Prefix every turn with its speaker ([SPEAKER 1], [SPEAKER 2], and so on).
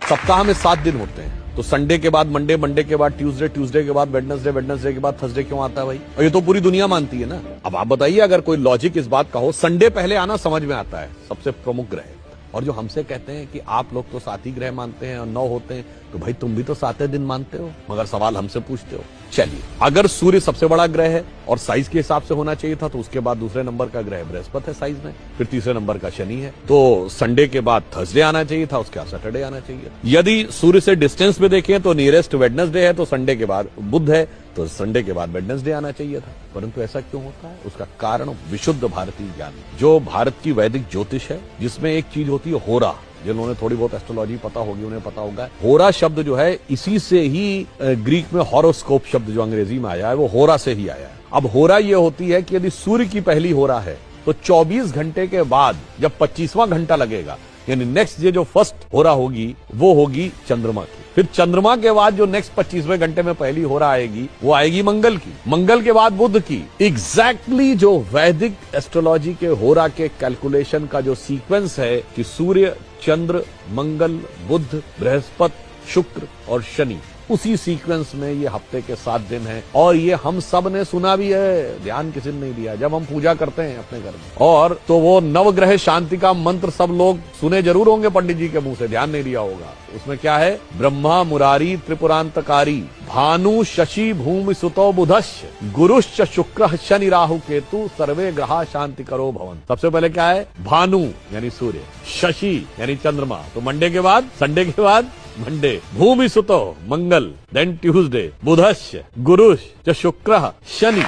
[SPEAKER 1] सप्ताह में 7 दिन होते हैं, तो संडे के बाद मंडे, मंडे के बाद ट्यूसडे, ट्यूसडे के बाद वेडनेसडे, वेडनेसडे के बाद थर्सडे क्यों आता है भाई? और ये तो पूरी दुनिया मानती है ना। अब आप बताइए, अगर कोई लॉजिक इस बात का हो, संडे पहले आना समझ में आता है, सबसे प्रमुख ग्रह। और जो हमसे कहते हैं कि आप लोग तो 7 ही ग्रह मानते हैं और 9 होते हैं, तो भाई तुम भी तो 7 दिन मानते हो, मगर सवाल हमसे पूछते हो। चलिए, अगर सूर्य सबसे बड़ा ग्रह है और साइज के हिसाब से होना चाहिए था, तो उसके बाद दूसरे नंबर का ग्रह बृहस्पति है साइज में, फिर तीसरे नंबर का शनि है, तो संडे के बाद थर्सडे आना चाहिए था, उसके बाद सैटरडे आना चाहिए। यदि सूर्य से डिस्टेंस पे देखें तो नियरेस्ट वेडनेसडे है, तो संडे के बाद बुध है, तो संडे के बाद वेडनेसडे आना चाहिए था। परंतु ऐसा क्यों होता है? उसका कारण विशुद्ध भारतीय ज्ञान, जो भारत की वैदिक ज्योतिष है, जिसमें एक चीज होती है होरा। जिन्होंने थोड़ी बहुत एस्ट्रोलॉजी पता होगी उन्हें पता होगा, होरा शब्द जो है इसी से ही ग्रीक में हॉरोस्कोप शब्द जो अंग्रेजी में आया है वो होरा से ही आया है। अब होरा ये होती है कि यदि सूर्य की पहली होरा है तो 24 घंटे के बाद जब 25वां घंटा लगेगा, यानी नेक्स्ट ये जो फर्स्ट होरा होगी वो होगी चंद्रमा की। फिर चंद्रमा के बाद जो नेक्स्ट 25वें घंटे में पहली होरा आएगी वो आएगी मंगल की, मंगल के बाद बुध की। एग्जैक्टली जो वैदिक एस्ट्रोलॉजी के होरा के कैलकुलेशन का जो सीक्वेंस है कि सूर्य, चंद्र, मंगल, बुध, बृहस्पति, शुक्र और शनि, उसी सीक्वेंस में ये हफ्ते के 7 दिन हैं। और ये हम सब ने सुना भी है, ध्यान किसी ने नहीं दिया जब हम पूजा करते हैं अपने घर में। और तो वो नवग्रह शांति का मंत्र सब लोग सुने जरूर होंगे पंडित जी के मुंह से, ध्यान नहीं दिया होगा। उसमें क्या है? ब्रह्मा मुरारी त्रिपुरांतकारी, भानु शशि भूमि सुतो बुधश्च, गुरुश्च शुक्र शनि राहु केतु, सर्वे ग्रहा शांति करो भवन। सबसे पहले क्या है? भानु यानी सूर्य, शशि यानी चंद्रमा, तो मंडे के बाद, संडे के बाद मंडे, भूमि सुतो मंगल, देन ट्यूसडे, बुधश्च, गुरुश्च, शुक्र, शनि।